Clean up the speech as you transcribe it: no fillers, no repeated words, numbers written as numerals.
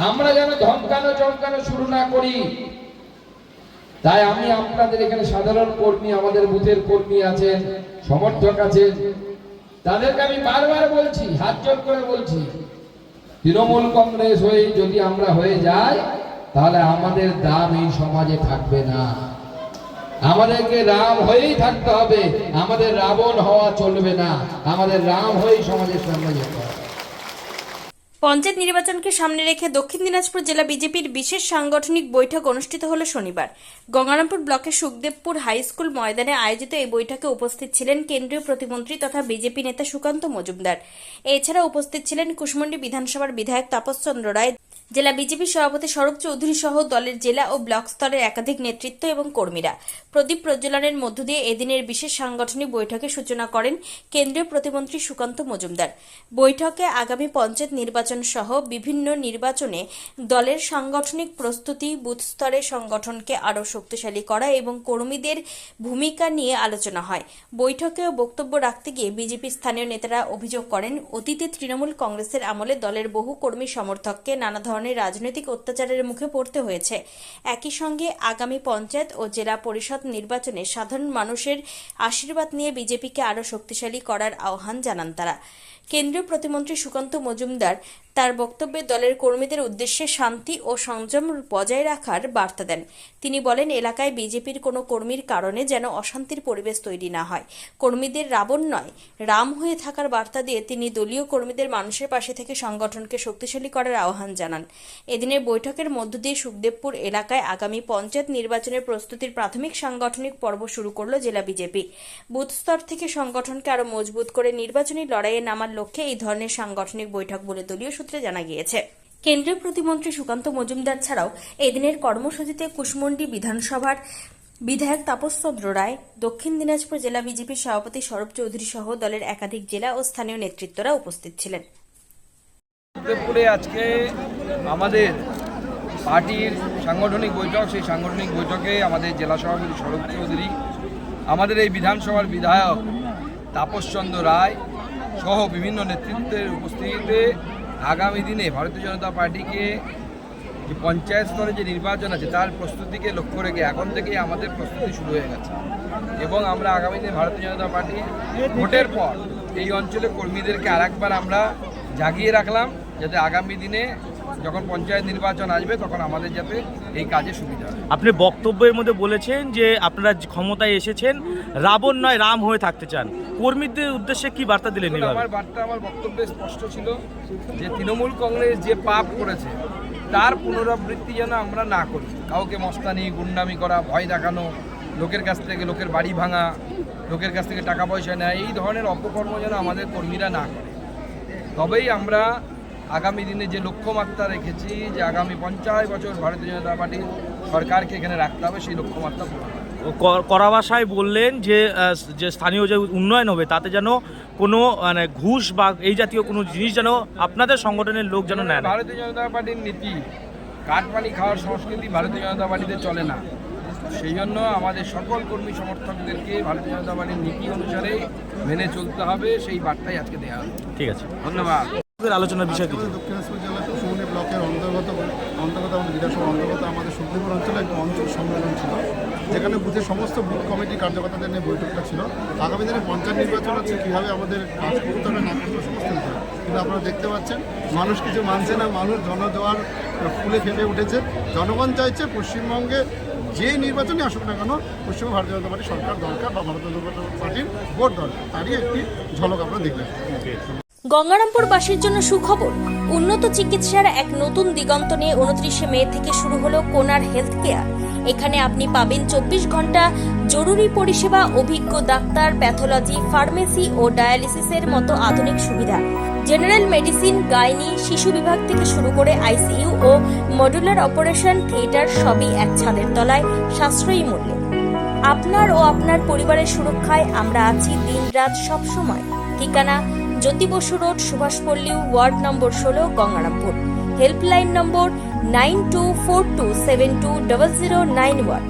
আমরা যেন ধমকানো চমকানো শুরু না করি। তাই আমি আপনাদের এখানে সাধারণ কর্মী, আমাদের বুথের কর্মী আছেন, সমর্থক আছেন, তাদেরকে আমি বারবার বলছি, হাত জোর করে বলছি, তৃণমূল কংগ্রেস হয়ে যদি আমরা হয়ে যাই তাহলে আমাদের দাম এই সমাজে থাকবে না। আমাদেরকে রাম হয়েই থাকতে হবে, আমাদের রাবণ হওয়া চলবে না, আমাদের রাম হয়েই সমাজের সামনে যেতে হবে। পঞ্চায়েত নির্বাচনকে সামনে রেখে দক্ষিণ দিনাজপুর জেলা বিজেপির বিশেষ সাংগঠনিক বৈঠক অনুষ্ঠিত হল শনিবার। গঙ্গারামপুর ব্লকের সুখদেবপুর হাই স্কুল ময়দানে আয়োজিত এই বৈঠকে উপস্থিত ছিলেন কেন্দ্রীয় প্রতিমন্ত্রী তথা বিজেপি নেতা সুকান্ত মজুমদার। এছাড়া উপস্থিত ছিলেন কুশমন্ডি বিধানসভার বিধায়ক তাপস চন্দ্র রায়, জেলা বিজেপি সভাপতি স্বরূপ চৌধুরী সহ দলের জেলা ও ব্লক স্তরের একাধিক নেতৃত্ব এবং কর্মীরা। প্রদীপ প্রজ্বলনের মধ্য দিয়ে এদিনের বিশেষ সাংগঠনিক বৈঠকের সূচনা করেন কেন্দ্রীয় প্রতিমন্ত্রী সুকান্ত মজুমদার। বৈঠকে আগামী পঞ্চায়েত নির্বাচন সহ বিভিন্ন নির্বাচনে দলের সাংগঠনিক প্রস্তুতি, বুথ স্তরে সংগঠনকে আরও শক্তিশালী করা এবং কর্মীদের ভূমিকা নিয়ে আলোচনা হয়। বৈঠকেও বক্তব্য রাখতে গিয়ে বিজেপি স্থানীয় নেতারা অভিযোগ করেন, অতীতে তৃণমূল কংগ্রেসের আমলে দলের বহু কর্মী সমর্থককে নানা ধরনের রাজনৈতিক অত্যাচারের মুখে পড়তে হয়েছে। একই সঙ্গে আগামী পঞ্চায়েত ও জেলা পরিষদ নির্বাচনে সাধারণ মানুষের আশীর্বাদ নিয়ে বিজেপিকে আরও শক্তিশালী করার আহ্বান জানান তারা। কেন্দ্রীয় প্রতিমন্ত্রী সুকান্ত মজুমদার তার বক্তব্যে দলের কর্মীদের উদ্দেশ্যে শান্তি ও সংযম বজায় রাখার বার্তা দেন। তিনি বলেন, এলাকায় বিজেপির কোনো কর্মীর কারণে যেন অশান্তির পরিবেশ তৈরি না হয়। কর্মীদের রাবণ নয়, রাম হয়ে থাকার বার্তা দিয়ে তিনি দলীয় কর্মীদের মানুষের পাশে থেকে সংগঠনকে শক্তিশালী করার আহ্বান জানান। এদিনের বৈঠকের মধ্য দিয়ে সুখদেবপুর এলাকায় আগামী পঞ্চায়েত নির্বাচনের প্রস্তুতির প্রাথমিক সাংগঠনিক পর্ব শুরু করল জেলা বিজেপি। বুথ স্তর থেকে সংগঠনকে আরও মজবুত করে নির্বাচনী লড়াইয়ে নামার লক্ষ্যে এই ধরনের সাংগঠনিক বৈঠক বলে দলীয় সূত্রে জানা গিয়েছে। কেন্দ্রীয় প্রতিমন্ত্রী সুকান্ত মজুমদার ছাড়াও এদিনের কর্মসূচিতে কুশমন্ডি বিধানসভার বিধায়ক তাপস চন্দ্র রায়, দক্ষিণ দিনাজপুর জেলা বিজেপির সভাপতি স্বরূপ চৌধুরী সহ দলের একাধিক জেলা ও স্থানীয় নেতৃত্বরা উপস্থিত ছিলেন। সুখদেবপুরে আজকে আমাদের পার্টির সাংগঠনিক বৈঠক, সেই সাংগঠনিক বৈঠকে আমাদের জেলা সভাপতি স্বরূপ চৌধুরী, আমাদের এই বিধানসভার বিধায়ক তাপস চন্দ্র রায় সহ বিভিন্ন নেতৃত্বের উপস্থিতিতে আগামী দিনে ভারতীয় জনতা পার্টিকে যে পঞ্চায়েত স্তরে যে নির্বাচন আছে তার প্রস্তুতিকে লক্ষ্য রেখে এখন থেকেই আমাদের প্রস্তুতি শুরু হয়ে গেছে এবং আমরা আগামী দিনে ভারতীয় জনতা পার্টি ভোটের পর এই অঞ্চলে কর্মীদেরকে আরেকবার আমরা জাগিয়ে রাখলাম, যাতে আগামী দিনে যখন পঞ্চায়েত নির্বাচন আসবে তখন আমাদের যাতে এই কাজে সুবিধা হয়। আপনি বক্তব্যের মধ্যে বলেছেন যে আপনারা ক্ষমতায় এসেছেন, রাবণ নয় রাম হয়ে থাকতে চান। কর্মীদের উদ্দেশ্যে কি বার্তা দিলেন? আমার বক্তব্যে স্পষ্ট ছিল যে তৃণমূল কংগ্রেস যে পাপ করেছে তার পুনরাবৃত্তি যেন আমরা না করি। কাউকে মস্তানি, গুন্ডামি করা, ভয় দেখানো, লোকের কাছ থেকে লোকের বাড়ি ভাঙা, লোকের কাছ থেকে টাকা পয়সা নেয়, এই ধরনের অপকর্ম যেন আমাদের কর্মীরা না করে। তবেই আমরা আগামী দিনে যে লক্ষ্যমাত্রা রেখেছি যে আগামী 50 বছর ভারতীয় জনতা পার্টির সরকারকে এখানে রাখতে হবে, সেই লক্ষ্যমাত্রা কড়া ভাষায় বললেন যে স্থানীয় যে উন্নয়ন হবে তাতে যেন কোনো মানে ঘুষ বা এই জাতীয় কোনো জিনিস যেন আপনাদের সংগঠনের লোক যেন নেয়। ভারতীয় জনতা পার্টির নীতি, কাঠপানি খাওয়ার সংস্কৃতি ভারতীয় জনতা পার্টিতে চলে না। সেই জন্য আমাদের সকল কর্মী সমর্থকদেরকে ভারতীয় জনতা পার্টির নীতি অনুসারে মেনে চলতে হবে, সেই বার্তাই আজকে দেওয়া হবে। ঠিক আছে, ধন্যবাদ। আলোচনার বিষয় কি? দক্ষিণ দিনাজপুর জেলা কুশমন্ডি ব্লকের অন্তর্গত আমাদের বিধানসভা অন্তর্গত আমাদের সুখদেবপুর অঞ্চলে একটা অঞ্চল সম্মেলন ছিল, যেখানে বুথের সমস্ত বুথ কমিটি কার্যকর্তাদের নিয়ে বৈঠকটা ছিল। আগামী দিনে পঞ্চায়েত নির্বাচন আছে, কীভাবে আমাদের কাজ করতে হবে না করতে হবে সমস্ত কিছু। কিন্তু আপনারা দেখতে পাচ্ছেন মানুষ কিছু মানছে না, মানুষ জনজোয়ার ফুলে ফেপে উঠেছে। জনগণ চাইছে পশ্চিমবঙ্গে যে নির্বাচনে আসুক না কেন পশ্চিমবঙ্গ ভারতীয় জনতা পার্টির সরকার দরকার বা ভারতীয় জনতা পার্টির ভোট দরকার, তারই একটি ঝলক আপনারা দেখলেন। গঙ্গারামপুরবাসীর জন্য সুখবর, উন্নত চিকিৎসার এক নতুন দিগন্ত নিয়ে 29 মে থেকে শুরু হলো কোনার হেলথ কেয়ার। এখানে আপনি পাবেন 24 ঘন্টা জরুরি পরিষেবা, অভিজ্ঞ ডাক্তার, প্যাথোলজি, ফার্মেসি ও ডায়ালিসিসের মতো আধুনিক সুবিধা, জেনারেল মেডিসিন, গাইনি, শিশু বিভাগ থেকে শুরু করে আইসিইউ ও মডুলার অপারেশন থিয়েটার সবই এক ছাদের তলায় সাশ্রয়ী মূল্যে। আপনার ও আপনার পরিবারের সুরক্ষায় আমরা আছি দিনরাত সবসময়। ঠিকানা Jyoti Basu road, Subhashpalli, ward number 16, Gangarampur. Helpline number 9242720091।